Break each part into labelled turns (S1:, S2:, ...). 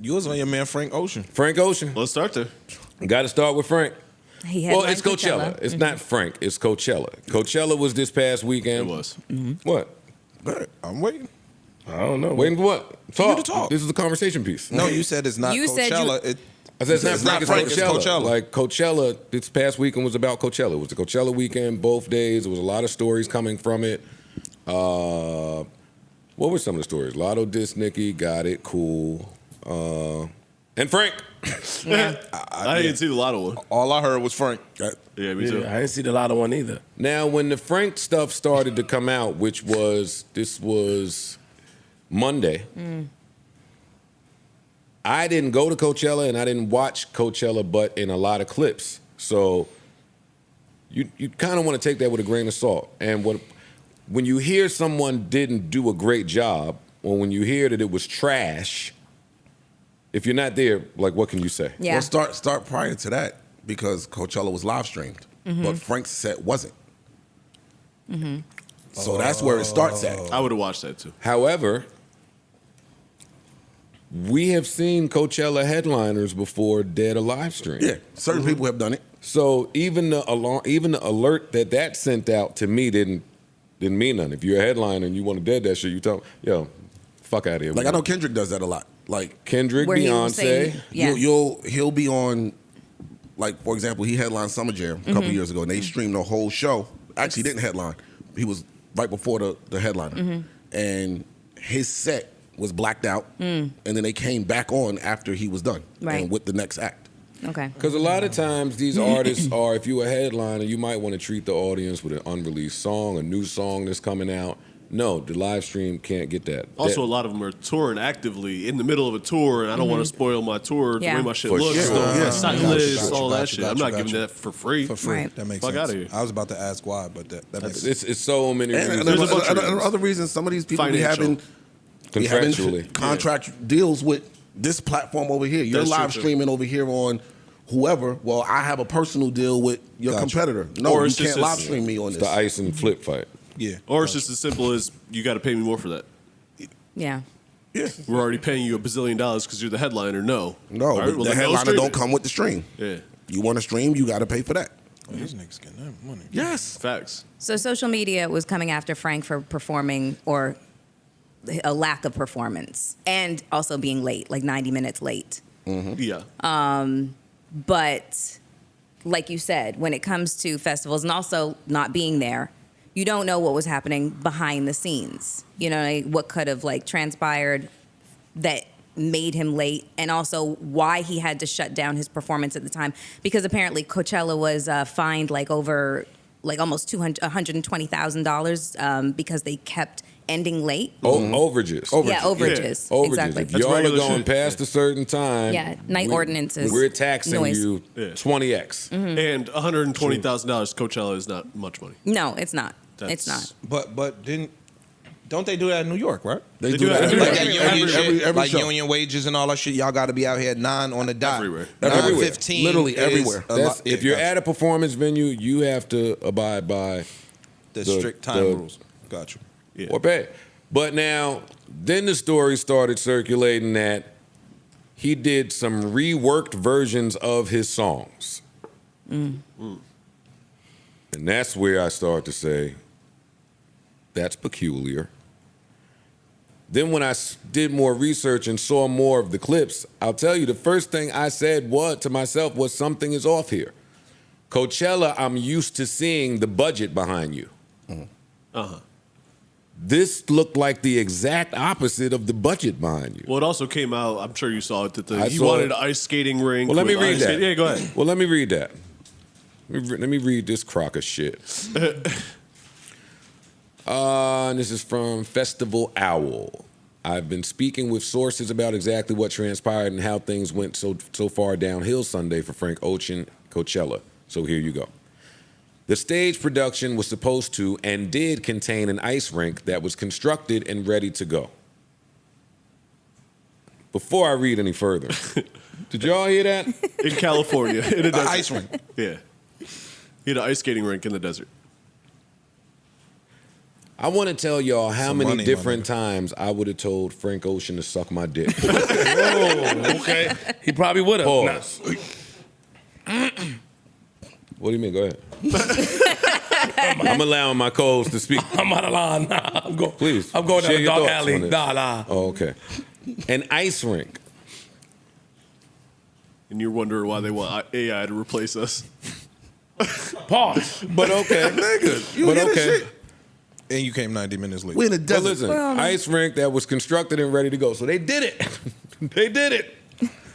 S1: You was on your man Frank Ocean.
S2: Frank Ocean.
S3: Let's start there.
S2: Got to start with Frank.
S4: Well,
S2: it's Coachella. It's not Frank. It's Coachella. Coachella was this past weekend.
S3: It was.
S2: What?
S1: Good. I'm waiting.
S5: I don't know.
S2: Waiting for what?
S1: you to talk.
S2: This is a conversation piece.
S1: No, you said it's not
S4: You said
S1: Coachella.
S2: I said it's not Frank. It's
S1: Coachella.
S2: Coachella. Like Coachella, this past weekend was about Coachella. It was the Coachella weekend, both days. There was a lot of stories coming from it. What were some of the stories? Lotto dissed Nicki, got it, cool. And Frank.
S4: Yeah.
S3: I didn't see the Lotto one.
S1: All I heard was Frank.
S3: Yeah, me too.
S5: I didn't see the Lotto one either.
S2: Now, when the Frank stuff started to come out, this was Monday, I didn't go to Coachella and I didn't watch Coachella, but in a lot of clips. So you kind of want to take that with a grain of salt. And when you hear someone didn't do a great job, or when you hear that it was trash, if you're not there, like, what can you say?
S4: Yeah.
S1: Well, start prior to that because Coachella was live streamed, but Frank's set wasn't. So that's where it starts at.
S3: I would have watched that too.
S2: However, we have seen Coachella headliners before dead or live stream.
S1: Yeah, certain people have done it.
S2: So even the alert that sent out to me didn't mean nothing. If you're a headliner and you want to dead that shit, you tell yo, fuck out of here.
S1: Like I know Kendrick does that a lot. Like
S2: Kendrick,
S4: Where he was
S2: Beyonce.
S4: saying- Yeah.
S1: he'll be on, like for example, he headlined Summer Jam a couple years ago, and they streamed the whole show. Actually, he didn't headline. He was right before the headliner, and his set was blacked out, and then they came back on after he was done,
S4: Right.
S1: and with the next act.
S4: Okay.
S2: Because a lot of times these artists are, if you're a headliner, you might want to treat the audience with an unreleased song, a new song that's coming out. No, the live stream can't get that.
S3: Also, a lot of them are touring actively in the middle of a tour, and I don't want to spoil my tour the
S4: Yeah.
S3: way my shit
S1: For
S3: looks.
S1: sure.
S3: So,
S1: Yeah.
S3: set
S1: Gotcha,
S3: lists, all that shit. I'm not giving that for free.
S6: For free.
S4: Right.
S6: That makes
S3: Fuck
S6: sense.
S3: outta here.
S6: I was about to ask why, but that makes sense.
S2: It's so many
S1: And
S2: reasons.
S3: There's a bunch of reasons.
S1: other reasons, some of these people be
S3: Financial.
S1: having
S2: Contractually.
S1: contract deals with this platform over here. You're
S3: That's true,
S1: live
S3: too.
S1: streaming over here on whoever. Well, I have a personal deal with your
S6: Gotcha.
S1: competitor. No,
S3: Or
S1: you
S3: it's just
S1: can't live
S3: this-
S1: stream me on
S2: It's
S1: this.
S2: the ice and flip fight.
S6: Yeah.
S3: Or it's just as simple as you got to pay me more for that.
S4: Yeah.
S1: Yeah.
S3: We're already paying you $1 billion because you're the headliner. No.
S1: No,
S3: All right, well,
S1: the
S3: then no
S1: headliner
S3: streaming.
S1: don't come with the stream.
S3: Yeah.
S1: You want to stream, you got to pay for that.
S6: Oh, these niggas getting that money.
S1: Yes.
S3: Facts.
S4: So social media was coming after Frank for performing or a lack of performance and also being late, like 90 minutes late.
S3: Yeah.
S4: But like you said, when it comes to festivals and also not being there, you don't know what was happening behind the scenes. You know, like what could have like transpired that made him late, and also why he had to shut down his performance at the time, because apparently Coachella was fined like over like almost $120,000 because they kept ending late.
S2: Overages.
S4: Yeah, overages.
S2: Overages.
S4: Exactly.
S2: If
S3: That's
S2: y'all are
S3: regular
S2: going
S3: shit.
S2: past a certain time,
S4: Yeah, night ordinances,
S2: we're taxing
S4: noise.
S2: you
S3: Yeah.
S2: 20x.
S3: And $120,000 Coachella is not much money.
S4: No, it's not. It's
S3: That's-
S4: not.
S6: But don't they do that in New York, right?
S1: They
S3: do that
S1: every,
S3: everywhere.
S6: Like that
S1: every,
S6: union shit,
S1: every
S6: like
S1: show.
S6: union wages and all that shit. Y'all got to be out here at 9 on the dot.
S3: Everywhere.
S6: 9:15.
S1: Literally
S6: is
S1: everywhere.
S6: a
S2: That's,
S6: lot-
S2: if
S6: yeah,
S2: you're
S6: gotcha.
S2: at a performance venue, you have to abide by
S6: the
S2: the-
S6: strict time
S2: the-
S6: rules. Got you.
S3: Yeah.
S2: or pay. But now, then the story started circulating that he did some reworked versions of his songs. And that's where I start to say, that's peculiar. Then when I did more research and saw more of the clips, I'll tell you, the first thing I said to myself was something is off here. Coachella, I'm used to seeing the budget behind you.
S3: Uh-huh.
S2: This looked like the exact opposite of the budget behind you.
S3: Well, it also came out, I'm sure you saw it, that
S2: I
S3: he
S2: saw
S3: wanted
S2: it.
S3: an ice skating rink.
S2: Well, let me
S3: with
S2: read
S3: ice
S2: that.
S3: skate- Yeah, go ahead.
S2: Well, let me read that. Let me read this crock of shit. And this is from Festival Owl. I've been speaking with sources about exactly what transpired and how things went so far downhill Sunday for Frank Ocean Coachella. So here you go. The stage production was supposed to and did contain an ice rink that was constructed and ready to go. Before I read any further, did y'all hear that?
S3: In California. In a desert.
S6: Ice rink.
S3: Yeah. He had an ice skating rink in the desert.
S2: I want to tell y'all how
S6: Some
S2: many
S6: money,
S2: different times I would have told Frank Ocean to suck my dick.
S5: Oh, okay. He probably would have.
S2: Pause. What do you mean? Go ahead. I'm allowing my co-host to speak.
S5: I'm out of line. Nah, I'm going.
S2: Please.
S5: I'm going down
S2: Share
S5: the
S2: your
S5: dark
S2: thoughts
S5: alley.
S2: on it.
S5: Nah.
S2: Oh, okay. An ice rink.
S3: And you're wondering why they want AI to replace us.
S5: Pause.
S2: But okay.
S1: Nigga, you
S2: But
S1: hear this
S2: okay.
S1: shit?
S6: And you came 90 minutes late.
S1: We in the
S2: But
S1: desert.
S2: listen, ice rink that was constructed and ready to go. So they did it. They did it.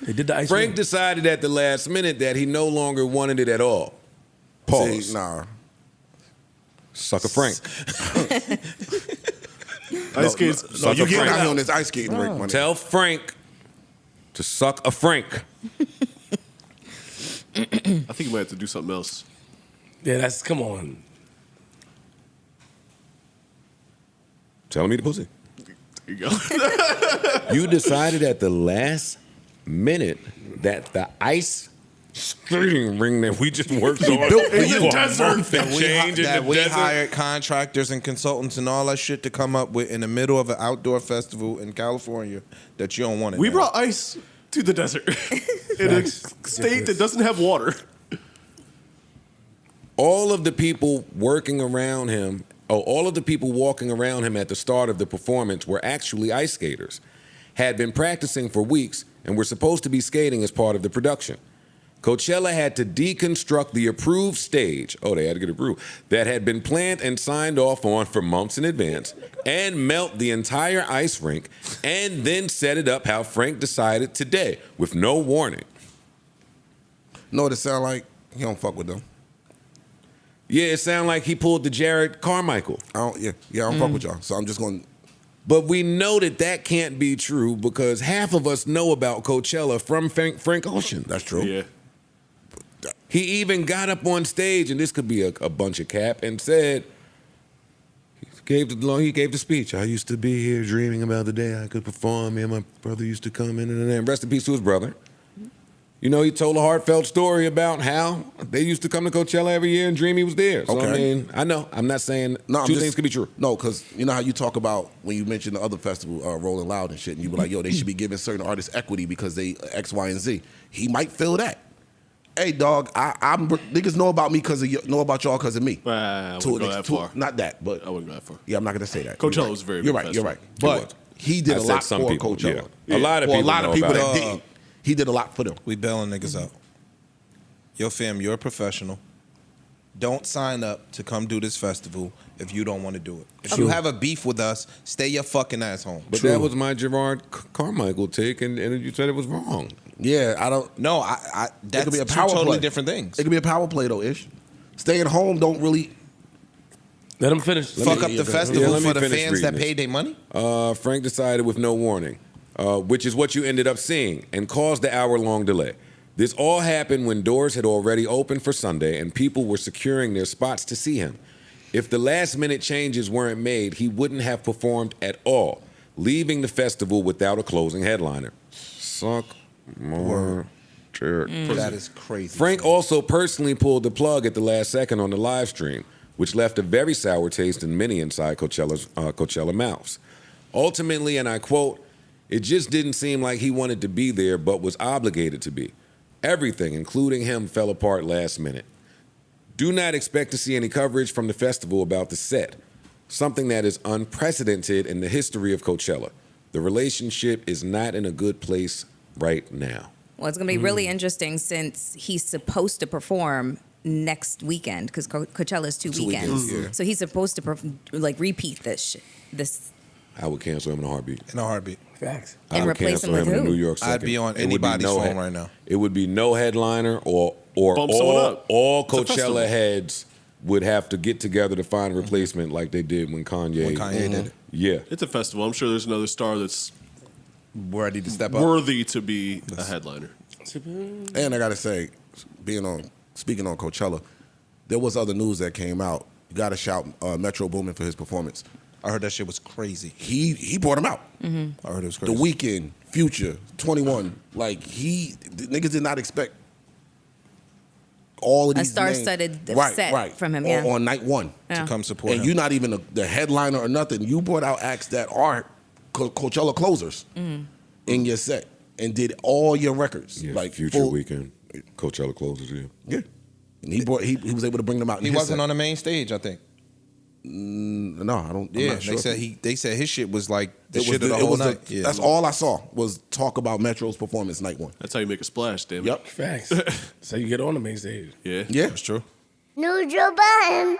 S5: They did the ice
S2: Frank
S5: rink.
S2: decided at the last minute that he no longer wanted it at all. Pause.
S1: See, nah.
S2: Sucker Frank.
S3: Ice skates.
S1: No,
S2: Suck
S1: you
S2: a
S1: getting
S2: Frank.
S1: out here on this ice skating rink, money.
S2: Tell Frank to suck a Frank.
S3: I think you might have to do something else.
S5: Yeah, that's come on.
S2: Tell him eat the pussy.
S3: There you go.
S2: You decided at the last minute that the ice skating ring that we just worked on
S1: built for
S2: in
S1: you.
S2: the
S5: desert.
S2: desert and change in
S6: that
S2: the
S6: we
S2: desert.
S6: hired contractors and consultants and all that shit to come up with in the middle of an outdoor festival in California that you don't want it.
S3: We
S6: now.
S3: brought ice to the desert in a state that doesn't have water.
S2: All of the people working around him, all of the people walking around him at the start of the performance were actually ice skaters, had been practicing for weeks, and were supposed to be skating as part of the production. Coachella had to deconstruct the approved stage, they had to get approved, that had been planned and signed off on for months in advance, and melt the entire ice rink, and then set it up how Frank decided today, with no warning.
S1: Know what it sound like? He don't fuck with them.
S2: Yeah, it sounded like he pulled the Jared Carmichael.
S1: I don't fuck with y'all. So I'm just going.
S2: But we know that that can't be true because half of us know about Coachella from Frank Ocean.
S1: That's true.
S3: Yeah.
S2: He even got up on stage, and this could be a bunch of cap, and said, he gave the speech. I used to be here dreaming about the day I could perform. Me and my brother used to come in, and rest in peace to his brother. You know, he told a heartfelt story about how they used to come to Coachella every year and dream he was there. So,
S1: Okay.
S2: I mean, I know. I'm not saying two things could be true.
S1: No, because you know how you talk about when you mention the other festival, Rolling Loud and shit, and you be like, yo, they should be giving certain artists equity because they X, Y, and Z. He might feel that. Hey, dog, I'm niggas know about me because of know about y'all because of me.
S3: I wouldn't go that far.
S1: Not that, but
S3: I wouldn't go that far.
S1: yeah, I'm not gonna say that.
S3: Coachella
S1: You're right.
S3: was a very
S1: You're
S3: big
S1: right. You're
S3: festival.
S1: right. But he did
S2: I
S1: a
S2: said
S1: lot
S2: some
S1: for
S2: people,
S1: Coachella.
S2: yeah. A lot of
S1: For
S2: people
S1: a lot of
S2: know
S1: people
S2: about
S1: that
S2: it.
S1: didn't. He did a lot for them.
S6: We bailing niggas out. Yo, fam, you're a professional. Don't sign up to come do this festival if you don't want to do it. If you have a beef with us, stay your fucking ass home.
S2: But that was my Gerard Carmichael take, and you said it was wrong.
S1: Yeah, I don't.
S6: No, that's
S1: could be a
S6: two
S1: power
S6: totally
S1: play.
S6: different things.
S1: It could be a power play though, Ish. Staying home don't really.
S5: Let him finish.
S6: Fuck up the festival
S2: let me
S6: for the
S2: finish
S6: fans that
S2: reading this.
S6: paid their money?
S2: Frank decided with no warning, which is what you ended up seeing, and caused the hour-long delay. This all happened when doors had already opened for Sunday and people were securing their spots to see him. If the last-minute changes weren't made, he wouldn't have performed at all, leaving the festival without a closing headliner. Suck more dick.
S6: That is crazy.
S2: Frank also personally pulled the plug at the last second on the live stream, which left a very sour taste in many inside Coachella mouths. Ultimately, and I quote, "It just didn't seem like he wanted to be there but was obligated to be. Everything, including him, fell apart last minute. Do not expect to see any coverage from the festival about the set, something that is unprecedented in the history of Coachella. The relationship is not in a good place right now."
S4: Well, it's going to be really interesting since he's supposed to perform next weekend because Coachella is two weekends.
S1: yeah.
S4: So he's supposed to repeat this
S2: I would cancel him in a heartbeat.
S6: In a heartbeat.
S5: Facts.
S2: I
S4: And
S2: would
S4: replace
S2: cancel
S4: him with
S2: in
S4: who?
S2: New York second.
S6: I'd be on
S2: It would be
S6: anybody's
S2: no
S6: phone right now.
S2: It would be no headliner or
S3: Bump someone up.
S2: all
S3: It's a festival.
S2: Coachella heads would have to get together to find a replacement like they did when Kanye.
S6: When Kanye did it.
S2: Yeah.
S3: It's a festival. I'm sure there's another star that's
S6: Ready to step up.
S3: worthy to be a headliner.
S1: And I gotta say, speaking on Coachella, there was other news that came out. You gotta shout Metro Boomin for his performance.
S6: I heard that shit was crazy.
S1: He brought him out.
S6: I heard it was crazy.
S1: The Weeknd, Future, 21. Like the niggas did not expect all of
S4: A
S1: these
S4: star-studded
S1: names.
S4: set from him, yeah.
S1: on night one.
S6: to come support
S1: And
S6: him.
S1: you're not even the headliner or nothing. You brought out acts that are Coachella closers in your set and did all your records.
S2: Yeah,
S1: like
S2: Future
S1: full-
S2: Weekend, Coachella closes. Yeah.
S1: Yeah. And he was able to bring them out. In
S6: He
S1: his
S6: wasn't
S1: set.
S6: on the main stage, I think.
S1: No, I don't. I'm
S6: Yeah,
S1: not sure.
S6: they said his shit was like the
S1: It
S6: shit
S1: was
S6: of the
S1: it
S6: whole
S1: was
S6: night. Yeah.
S1: That's all I saw was talk about Metro's performance night one.
S3: That's how you make a splash, damn it.
S1: Yep.
S5: Facts. So you get on the main stage.
S3: Yeah.
S1: Yeah.
S6: That's true.
S7: Neutral button.